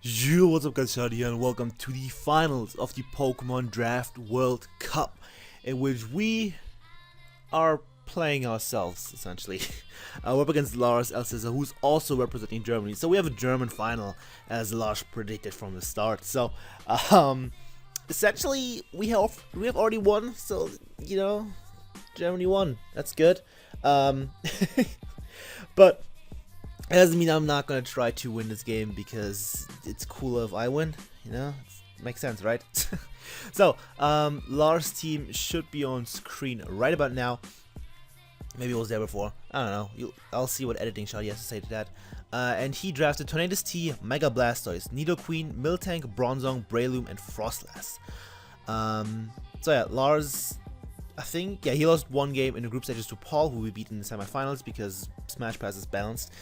Yo, what's up guys, Schady here, and welcome to the finals of the Pokemon Draft World Cup, in which we are playing ourselves, essentially. We're up against Lars Elsässer, who's also representing Germany, so we have a German final, as Lars predicted from the start. So, essentially, we have already won, so, you know, Germany won, that's good. But it doesn't mean I'm not going to try to win this game, because it's cooler if I win, you know? Makes sense, right? So, Lars' team should be on screen right about now. Maybe it was there before. I don't know. I'll see what editing Schady has to say to that. And he drafted Tornadus T, Mega Blastoise, Nidoqueen, Miltank, Bronzong, Breloom, and Frostlass. So yeah, Lars, I think, yeah, he lost one game in the group stages to Paul, who we beat in the semifinals because Smash Pass is balanced.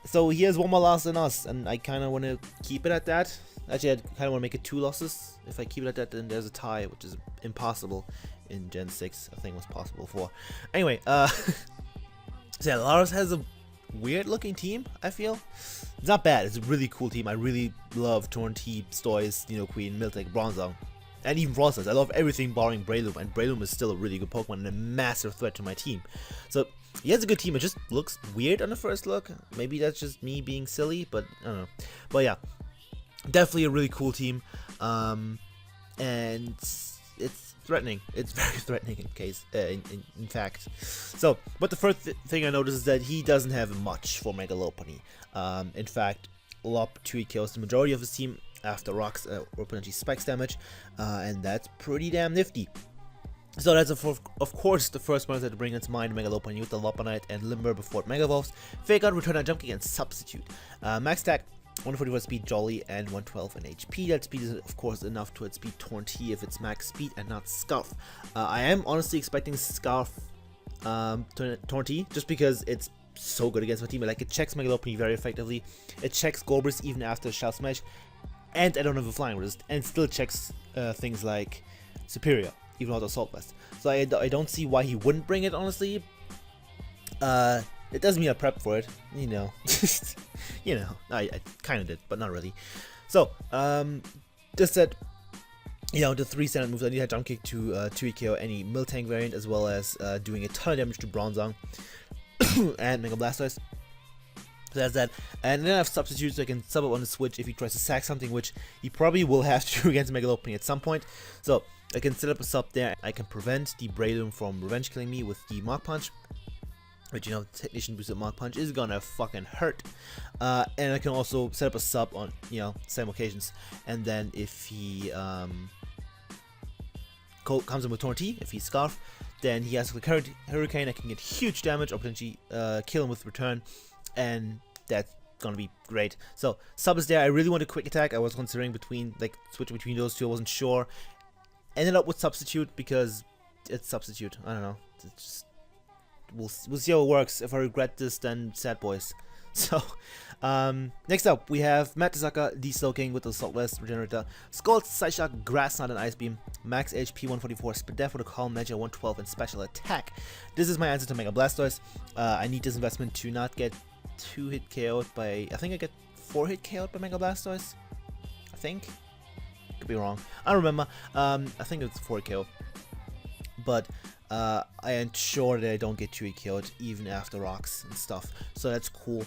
So he has one more loss than us, and I kind of want to keep it at that. Actually, I kind of want to make it 2 losses. If I keep it at that, then there's a tie, which is impossible in Gen 6. I think it was possible for. Anyway, so yeah, Lars has a weird looking team, I feel. It's not bad. It's a really cool team. I really love Tornadus, Stoise, Nidoqueen, Miltank, Bronzong, and even Frostlass. I love everything barring Breloom, and Breloom is still a really good Pokemon and a massive threat to my team. So he has a good team. It just looks weird on the first look. Maybe that's just me being silly, but I don't know. But yeah, definitely a really cool team, and it's threatening. It's very threatening in fact. So, but the first thing I noticed is that he doesn't have much for Megalovania. In fact, Lop 2 kills the majority of his team after rocks or potentially spikes damage, and that's pretty damn nifty. So that's of course the first one to bring into mind Megalovania with the Lopanite and Limber before it Mega Evolves. Fake Out, Return on Jump Kick, and Substitute. Max attack, 144 speed Jolly and 112 in HP. That speed is of course enough to outspeed Tornadus if it's max speed and not Scarf. I am honestly expecting Scarf Tornadus just because it's so good against my team. Like, it checks Megalovania very effectively. It checks Gorbris even after Shell Smash, and I don't have a flying resist, and still checks things like Superior, even without Assault Vest. So I don't see why he wouldn't bring it, honestly. It doesn't mean I prepped for it, you know. You know, I kind of did, but not really. So, just that, you know, the 3 standard moves. I need a Jump Kick to 2-KO any Miltank variant, as well as doing a ton of damage to Bronzong and Mega Blastoise. So that's that. And then I have Substitute, so I can sub up on the switch if he tries to sack something, which he probably will have to do against Megalovania at some point. So I can set up a sub there. I can prevent the Breloom from revenge killing me with the Mach Punch, which, you know, Technician boosted Mach Punch is gonna fucking hurt. And I can also set up a sub on, you know, same occasions. And then if he comes in with Tornadus, if he's Scarf, then he has a Hurricane. I can get huge damage or potentially kill him with Return, and that's gonna be great. So sub is there. I really want a quick attack. I was considering switching between those two. I wasn't sure. Ended up with Substitute because it's Substitute. I don't know. It's just, we'll see how it works. If I regret this, then sad boys. So, next up we have Matasaka, Deslowking with the Assault Vest Regenerator, Scald, Psyshock, Grass Knot, and Ice Beam, Max HP 144, Spadef with a Calm Measure 112, and Special Attack. This is my answer to Mega Blastoise. I need this investment to not get 2-hit KO'd by, I think I get 4-hit KO'd by Mega Blastoise. I think. Could be wrong. I don't remember. I think it's 4 KO. But I ensure that I don't get 2 KO'd even after rocks and stuff. So that's cool.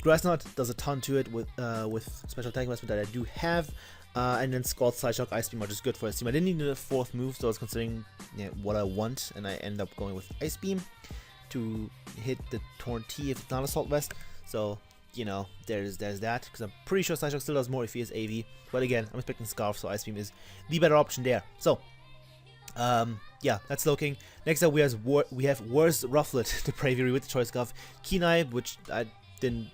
Grass Knot does a ton to it with special attack investment that I do have. And then Scald, Psyshock, Ice Beam, which is good for his team. I didn't need a 4th move, so I was considering, you know, what I want, and I ended up going with Ice Beam to hit the Tornadus if it's not Assault Vest. So, you know, there's that, because I'm pretty sure Psyshock still does more if he is AV. But again, I'm expecting Scarf, so Ice Beam is the better option there. So, yeah, that's looking. Next up, we have Worst Rufflet, the Bravery with the Choice Scarf, Kenai, which I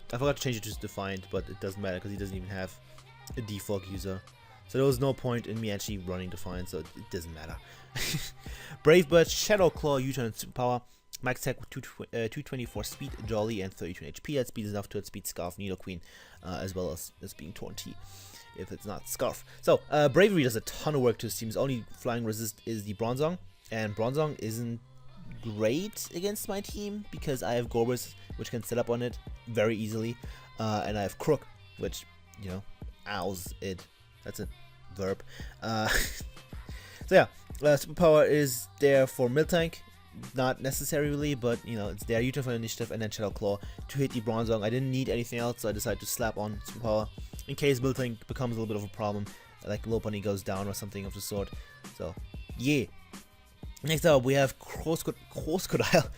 forgot to change it to Defiant, but it doesn't matter because he doesn't even have a default user. So there was no point in me actually running Defiant, so it doesn't matter. Brave Bird, Shadow Claw, U-Turn, and Superpower. Max attack with 224 speed, Jolly, and 32 HP. That speed is enough to outspeed Scarf, Nidoqueen, as well as being Tornadus if it's not Scarf. So, Bravery does a ton of work to his team's only flying resist is the Bronzong, and Bronzong isn't great against my team because I have Gorbis, which can set up on it very easily, and I have Crook, which, you know, ows it. That's a verb. So yeah, Superpower is there for Miltank. Not necessarily, but you know, it's there. U-turn for initiative, and then Shadow Claw to hit the Bronzong. I didn't need anything else, so I decided to slap on Superpower in case Miltank becomes a little bit of a problem, like Lopunny goes down or something of the sort. So yeah. Next up, we have Crocodile,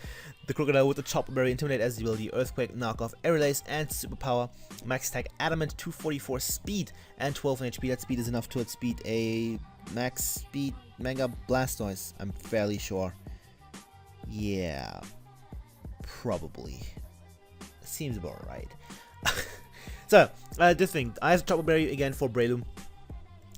the Crocodile with the Chopper Berry, Intimidate as the ability, Earthquake, Knockoff, Aerial and Superpower, Max Attack, Adamant, 244 Speed, and 12 HP. That speed is enough to outspeed a Max Speed Mega Blastoise, I'm fairly sure. Yeah, probably. Seems about right. So, the thing, I have Chopper Berry again for Breloom.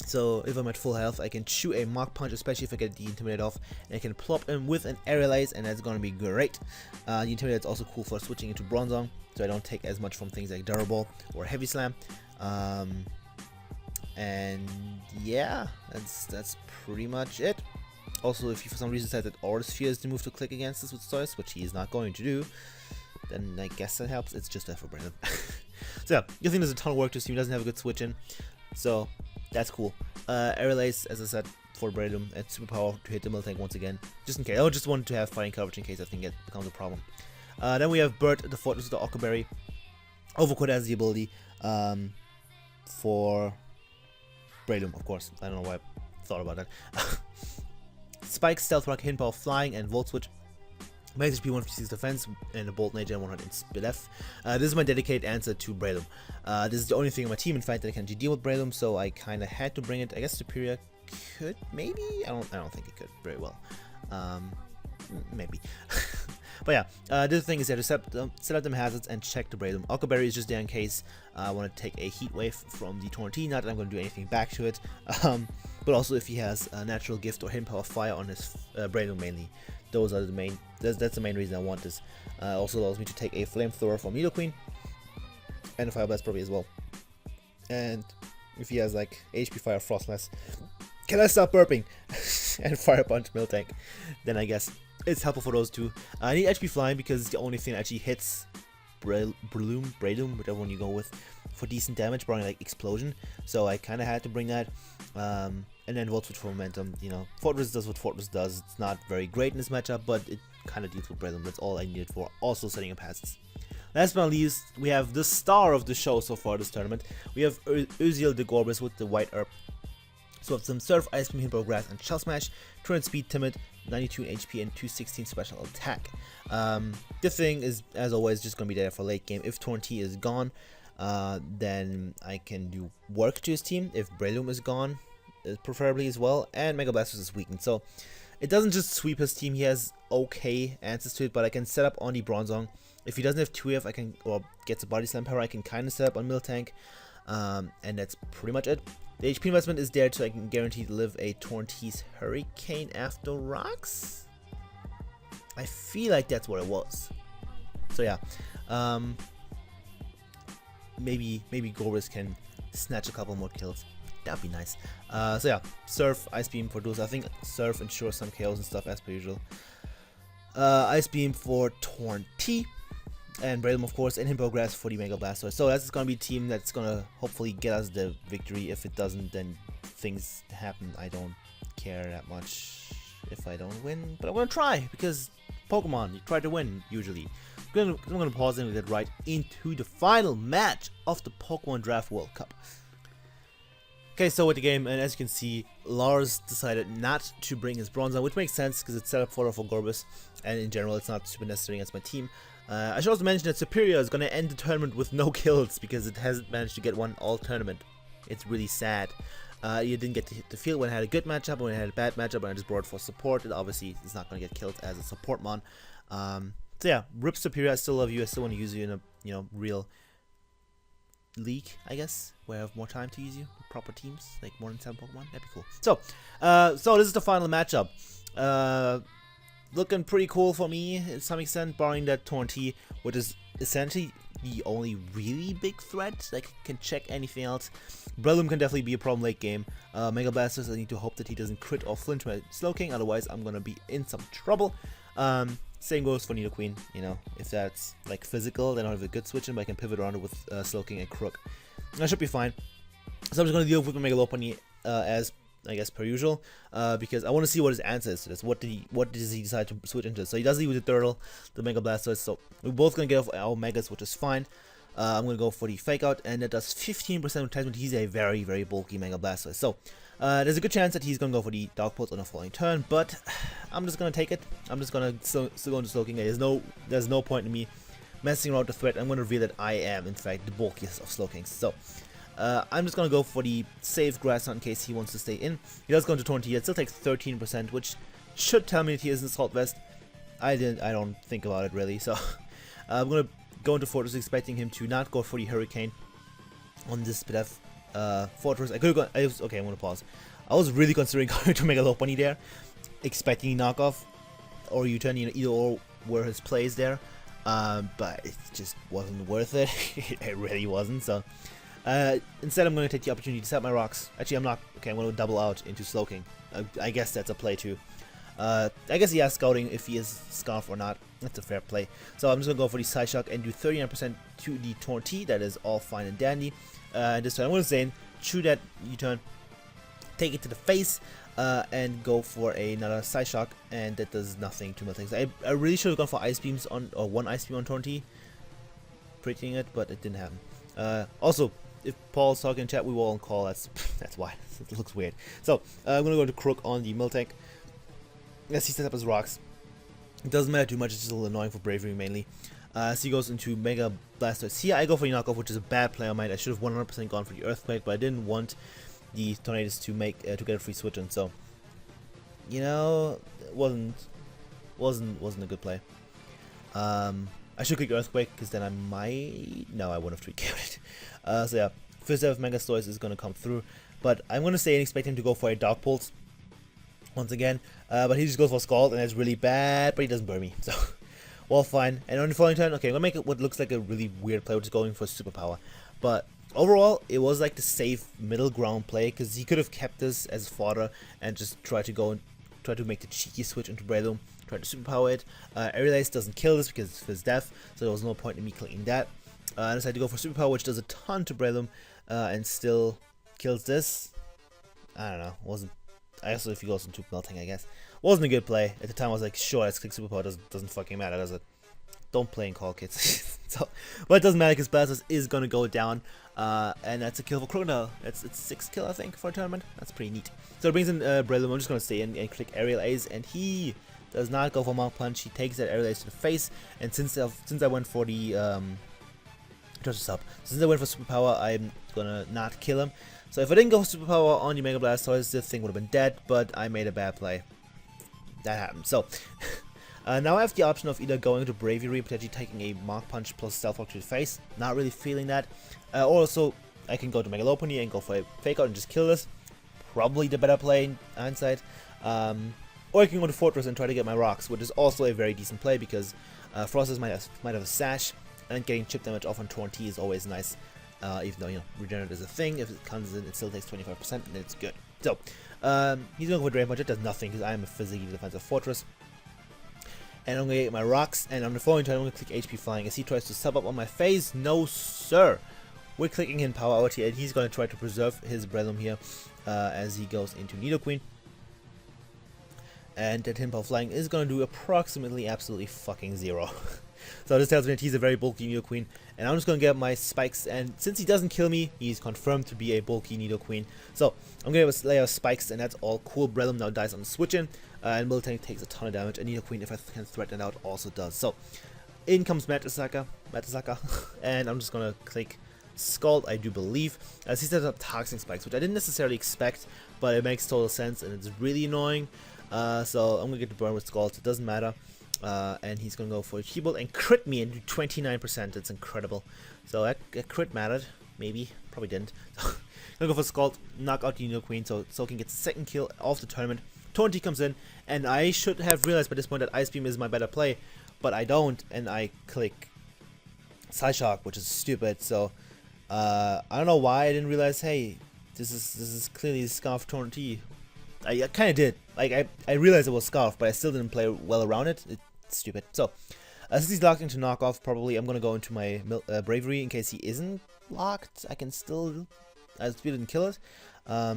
So if I'm at full health, I can shoot a Mach Punch, especially if I get the Intimidate off, and I can plop him with an Aerial, and that's gonna be great. The Intimidate is also cool for switching into Bronzong, so I don't take as much from things like Durable Ball or Heavy Slam. And yeah, that's pretty much it. Also, if you for some reason decide that Aura Sphere is the move to click against this with Stoice, which he is not going to do, then I guess that helps. It's just there for Brandon. So yeah, you think there's a ton of work to see. He doesn't have a good switch in, so that's cool. Aerial Ace, as I said, for Breloom, and Superpower to hit the Miltank once again, just in case. I just wanted to have fighting coverage in case I think it becomes a problem. Then we have Bert, the Fortress with the Occa Berry. Overcoat has the ability for Breloom, of course. I don't know why I thought about that. Spike, Stealth Rock, Hidden Power, Flying, and Volt Switch. Max HP 156 defense, and a Bolt Nature and 100 in Speed F. This is my dedicated answer to Breloom. This is the only thing in my team, in fact, that I can deal with Breloom, so I kind of had to bring it. I guess Superior could, maybe? I don't think it could very well. Maybe. But yeah, this thing is there to set up them hazards and check the Breloom. Occa Berry is just there in case I want to take a Heat Wave from the Torrentine. Not that I'm going to do anything back to it, but also if he has a Natural Gift or Hidden Power Fire on his Breloom mainly. Those are the main. That's the main reason I want this. Also allows me to take a Flamethrower from Nidoqueen and a Fire Blast probably as well. And if he has like HP Fire Frostless, can I stop burping? And Fire Punch Miltank, then I guess it's helpful for those two. I need HP Flying because it's the only thing that actually hits Breloom, whichever one you go with, for decent damage, barring like Explosion. So I kind of had to bring that. And then Volt Switch for Momentum. You know, Fortress does what Fortress does. It's not very great in this matchup, but it kind of deals with Breloom. That's all I needed for also setting up hazards. Last but not least, we have the star of the show so far this tournament. We have Uziel de Gorbis with the White Herb. So some Surf, Ice Beam, Hippo Grass, and Shell Smash. 200 Speed, Timid, 92 in HP, and 216 Special Attack. The thing is, as always, just going to be there for late game. If Torrentine is gone, then I can do work to his team. If Breloom is gone, preferably as well, and Mega Blastoise is weakened. So it doesn't just sweep his team. He has okay answers to it, but I can set up on the Bronzong. If he doesn't have 2F, I can, or gets a Body Slam power, I can kind of set up on Miltank. And that's pretty much it. The HP investment is there so I can guarantee to live a Torrentine's Hurricane after Rocks. I feel like that's what it was. So yeah, maybe Gorbis can snatch a couple more kills. That'd be nice. So yeah, Surf, Ice Beam for those. I think Surf ensures some KOs and stuff as per usual. Ice Beam for Torrentine. And Breloom, of course, and Hippo Grass for the Mega Blastoise. So that's going to be a team that's going to hopefully get us the victory. If it doesn't, then things happen. I don't care that much if I don't win. But I'm going to try, because Pokemon, you try to win, usually. I'm going to pause and we get right into the final match of the Pokemon Draft World Cup. Okay, so with the game, and as you can see, Lars decided not to bring his Bronzong, which makes sense because it's set up for Gorbis, and in general it's not super necessary against my team. I should also mention that Superior is going to end the tournament with no kills because it hasn't managed to get one all tournament. It's really sad. You didn't get to hit the field when it had a good matchup, when it had a bad matchup, and I just brought it for support. It obviously is not going to get killed as a support mon. So yeah, rip Superior. I still love you. I still want to use you in a real league, I guess, where I have more time to use you with proper teams, like more than 7 Pokemon. That'd be cool. So this is the final matchup. Looking pretty cool for me to some extent, barring that Torrentine, which is essentially the only really big threat that can check anything else. Breloom can definitely be a problem late game. Mega Blastoise, I need to hope that he doesn't crit or flinch my Slowking, otherwise I'm gonna be in some trouble. Same goes for Nidoqueen, you know, if that's like physical, then I have a good switch in, but I can pivot around it with Slowking and Crook. That should be fine. So I'm just going to deal with my Megalovania as, I guess, per usual, because I want to see what his answer is to this. What does he decide to switch into? So he does leave with the Turtle, the Mega Blastoise, so we're both going to get off our Megas, which is fine. I'm going to go for the Fake Out, and that does 15% replacement. He's a very, very bulky Mega Blastoise. So there's a good chance that he's going to go for the Dark Pulse on the following turn, but I'm just going to take it. I'm just going to still go into Slowking. There's no point in me messing around with the threat. I'm going to reveal that I am, in fact, the bulkiest of Slowkings. So I'm just going to go for the safe Grass Knot in case he wants to stay in. He does go into Torntia. It still takes 13%, which should tell me that he is in Assault Vest. I don't think about it really. So I'm going to go into Fortress expecting him to not go for the Hurricane on this bit of Fortress. I could have gone. Okay, I'm going to pause. I was really considering going to Megalovania there, expecting knockoff or U-turn, either or were his plays there. But it just wasn't worth it. It really wasn't. So instead, I'm going to take the opportunity to set my rocks. Actually, I'm not. Okay, I'm going to double out into Slowking. I guess that's a play too. I guess he has Scouting if he is Scarf or not. That's a fair play. So I'm just going to go for the Psyshock and do 39% to the Tornti. That is all fine and dandy. This time I'm going to Zane, chew that U-turn, take it to the face, and go for another Psyshock, and that does nothing to my things. I really should have gone for Ice Beams on, or one Ice Beam on Tornti, predicting it, but it didn't happen. Also, if Paul's talking in chat, we will on call. That's why it looks weird. So I'm gonna go to Crook on the Miltank. Yes, he sets up his rocks. It doesn't matter too much. It's just a little annoying for Bravery mainly. So he goes into Mega Blastoise. Here I go for the knockoff, which is a bad play on mine. I should have 100% gone for the Earthquake, but I didn't want the Tornadus to make to get a free switch in. So you know, it wasn't a good play. I should click Earthquake because then I might. No, I wouldn't have 3K'd it. So yeah, first set of Megastoise is gonna come through, but I'm gonna say and expect him to go for a Dark Pulse once again. But he just goes for Scald, and that's really bad. But he doesn't burn me, so well, fine. And on the following turn, okay, I'm gonna make it what looks like a really weird play, which is going for Superpower. But overall, it was like the safe middle ground play because he could have kept this as fodder and just try to make the cheeky switch into Breloom. Try to superpower it. Aerial Ace doesn't kill this because of his death, so there was no point in me clicking that. I decided to go for Superpower, which does a ton to Breloom, and still kills this. I don't know. Wasn't. I guess if he goes into Melting, I guess wasn't a good play at the time. I was like, sure, let's click Superpower. Doesn't fucking matter, does it? Don't play in call, kids. So, but it doesn't matter because Blastoise is gonna go down, and that's a kill for Crocodile. It's 6 kill, I think, for a tournament. That's pretty neat. So it brings in Breloom. I'm just gonna stay in and click Aerial Ace, and he does not go for Mount Punch. He takes that Aerial Ace to the face, and since I went for the since I went for Superpower, I'm gonna not kill him. So if I didn't go for Superpower on the Mega Blastoise, this thing would have been dead. But I made a bad play. That happened. So now I have the option of either going to Bravery, potentially taking a Mach Punch plus Stealth Rock to the face. Not really feeling that. Or also, I can go to Megalovania and go for a Fake Out and just kill this. Probably the better play in hindsight. Or I can go to Fortress and try to get my rocks, which is also a very decent play because Frostus might have a Sash, and getting chip damage off on Tornti is always nice. Even though, Regenerate is a thing, if it comes in, it still takes 25%, and it's good. So, he's going for Drain Punch. It does nothing because I am a physically defensive Fortress. And I'm going to get my rocks, and on the following turn, I'm going to click HP Flying as he tries to sub up on my phase. No, sir. We're clicking in Power Out here, and he's going to try to preserve his Breloom here as he goes into Nidoqueen. And that Power Flying is going to do approximately absolutely fucking 0. So this tells me that he's a very bulky Nidoqueen, and I'm just going to get my spikes, and since he doesn't kill me, he's confirmed to be a bulky Nidoqueen. So I'm going to have a layer of spikes, and that's all cool. Breloom now dies on the switch in, and Miltank takes a ton of damage, and Nidoqueen, if I can threaten it out, also does. So in comes Matasaka, and I'm just going to click Scald, I do believe, as he sets up Toxin Spikes, which I didn't necessarily expect, but it makes total sense, and it's really annoying. So I'm going to get the burn with Scald, so it doesn't matter. And he's going to go for a Keybolt and crit me and do 29%. It's incredible. So that crit mattered. Maybe. Probably didn't. So, I'm going to go for Scald, knock out the Nidoqueen, so Soaking gets the second kill of the tournament. Tornti comes in, and I should have realized by this point that Ice Beam is my better play, but I don't, and I click Psyshock, which is stupid. So I don't know why I didn't realize, hey, this is clearly Scarf Tornti. I kind of did. Like, I realized it was Scarf, but I still didn't play well around it. It's stupid. So, since he's locked into knockoff, probably I'm going to go into my Bravery in case he isn't blocked, I still didn't kill it. I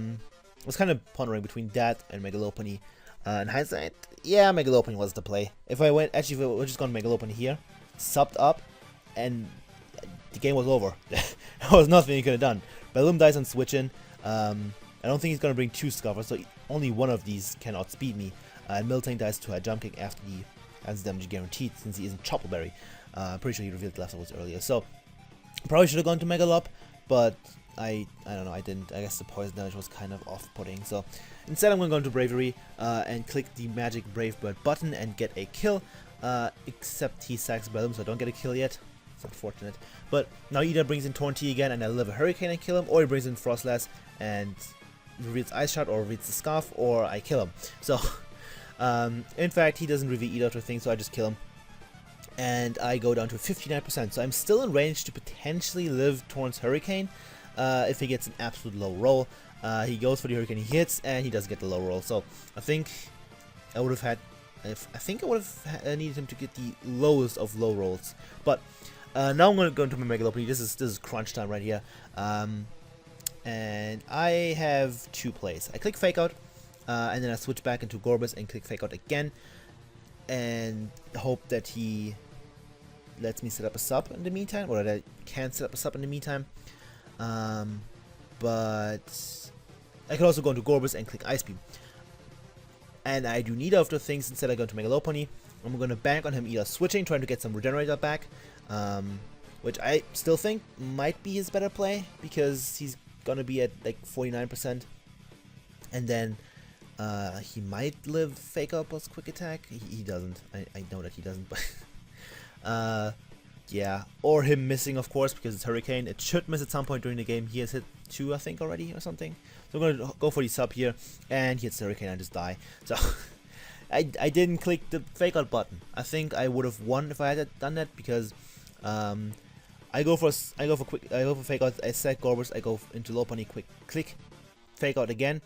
was kind of pondering between that and Megalopony. In hindsight, yeah, Megalopony was the play. If I went, actually, if I would just gone Megalopony here, subbed up, and the game was over. There was nothing he could have done. Balloon dies on switching. I don't think he's going to bring 2 Scoffers, so only one of these can outspeed me. And Miltank dies to a jump kick after the adds damage guaranteed, since he isn't Choppleberry. Pretty sure he revealed leftovers earlier. So, probably should have gone to Megalop, but I don't know, I didn't. I guess the poison damage was kind of off-putting. So, instead I'm going to go into Bravery and click the magic Brave Bird button and get a kill. Except he sacks Balloon, so I don't get a kill yet. It's unfortunate. But now either brings in Tornty again and I live a Hurricane and kill him, or he brings in Frostlass and reveals Ice Shot, or reveals the Scarf, or I kill him. So, in fact, he doesn't reveal either of the things, so I just kill him. And I go down to 59%, so I'm still in range to potentially live Torrent's Hurricane if he gets an absolute low roll. He goes for the Hurricane, he hits, and he doesn't get the low roll. So I think I would have had, needed him to get the lowest of low rolls. But now I'm going to go into my Megalopony. This is crunch time right here. And I have 2 plays. I click Fake Out, and then I switch back into Gorbis and click Fake Out again, and hope that he lets me set up a sub in the meantime, or that I can set up a sub in the meantime. But I could also go into Gorbis and click Ice Beam. And I do neither of the things. Instead I go into Megalopony. I'm going to bank on him either switching, trying to get some Regenerator back, which I still think might be his better play, because he's going to be at like 49%. And then he might live Fake Out plus Quick Attack. He doesn't. I know that he doesn't, but yeah. Or him missing, of course, because it's Hurricane. It should miss at some point during the game. He has hit 2, I think, already, or something. So I'm going to go for the sub here, and he hits the Hurricane and just die. So I didn't click the Fake Out button. I think I would have won if I had done that, because I go for Fake Out. I set Gorbis. I go into Lopunny, quick click Fake Out again,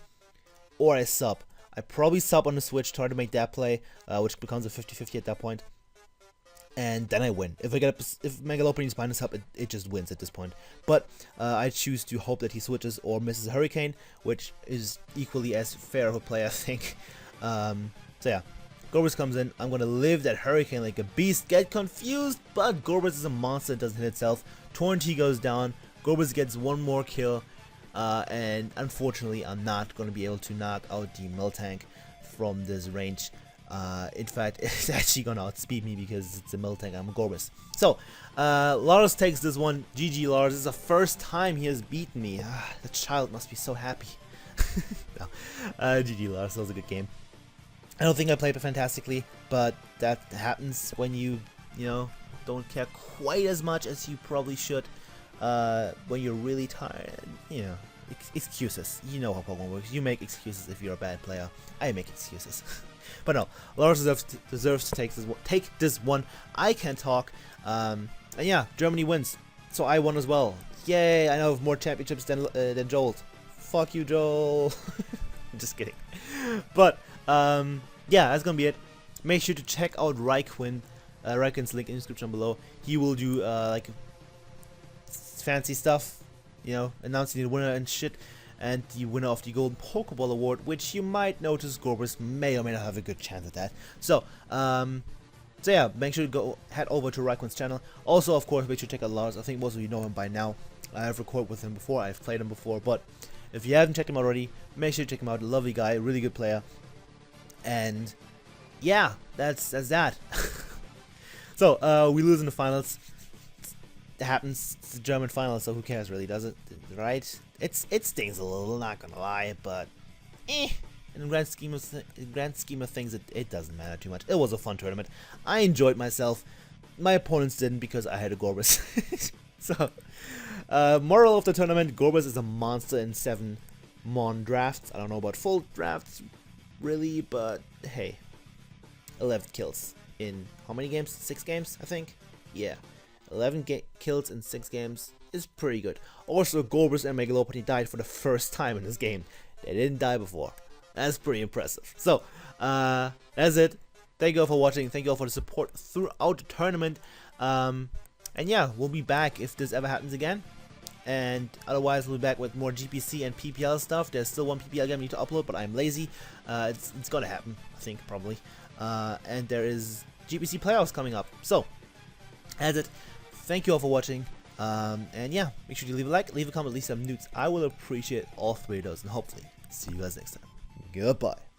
or I sub. I probably sub on the switch, try to make that play, which becomes a 50-50 at that point. And then I win. If Megalopony is behind the sub, it just wins at this point. But I choose to hope that he switches or misses a Hurricane, which is equally as fair of a play, I think. So yeah, Gorbis comes in. I'm going to live that Hurricane like a beast. Get confused, but Gorbis is a monster. It doesn't hit itself. Tornty goes down. Gorbis gets 1 more kill. And unfortunately, I'm not going to be able to knock out the Miltank from this range. In fact, it's actually going to outspeed me because it's a Miltank. I'm a Gorbis. So, Lars takes this one. GG Lars. This is the first time he has beaten me. The child must be so happy. No. GG Lars. That was a good game. I don't think I played it fantastically, but that happens when you don't care quite as much as you probably should. When you're really tired, excuses. You know how Pokemon works. You make excuses if you're a bad player. I make excuses. But no, Lars deserves to take this one. I can talk. And yeah, Germany wins. So I won as well. Yay, I now have more championships than Joel. Fuck you, Joel. Just kidding. But, yeah, that's gonna be it. Make sure to check out RhyQuinn. RhyQuinn's link in the description below. He will do, like, fancy stuff, announcing the winner and shit, and the winner of the Golden Pokeball Award, which you might notice Gorbis may or may not have a good chance at that. So yeah, make sure to head over to RhyQuinn's channel. Also, of course, make sure to check out Lars. I think most of you know him by now. I have recorded with him before, I've played him before, but if you haven't checked him already, make sure to check him out. Lovely guy, really good player. And yeah, that's that. So we lose in the finals. It happens. It's the German final, so who cares really, does it? Right? It stings a little, not gonna lie, but in the grand scheme of things, it doesn't matter too much. It was a fun tournament. I enjoyed myself. My opponents didn't because I had a Gorbis. So, moral of the tournament: Gorbis is a monster in 7 Mon drafts. I don't know about full drafts, really, but hey, 11 kills in how many games? 6 games, I think. Yeah. 11 kills in 6 games is pretty good. Also, Gorbis and Megalopony died for the first time in this game. They didn't die before. That's pretty impressive. So, that's it. Thank you all for watching. Thank you all for the support throughout the tournament. And yeah, we'll be back if this ever happens again. and otherwise we'll be back with more GPC and PPL stuff. There's still one PPL game I need to upload, but I'm lazy. It's gonna happen, I think, probably. And there is GPC playoffs coming up. So, that's it. Thank you all for watching. And yeah, make sure you leave a like, leave a comment, leave some nudes. I will appreciate all 3 of those, and hopefully see you guys next time. Goodbye.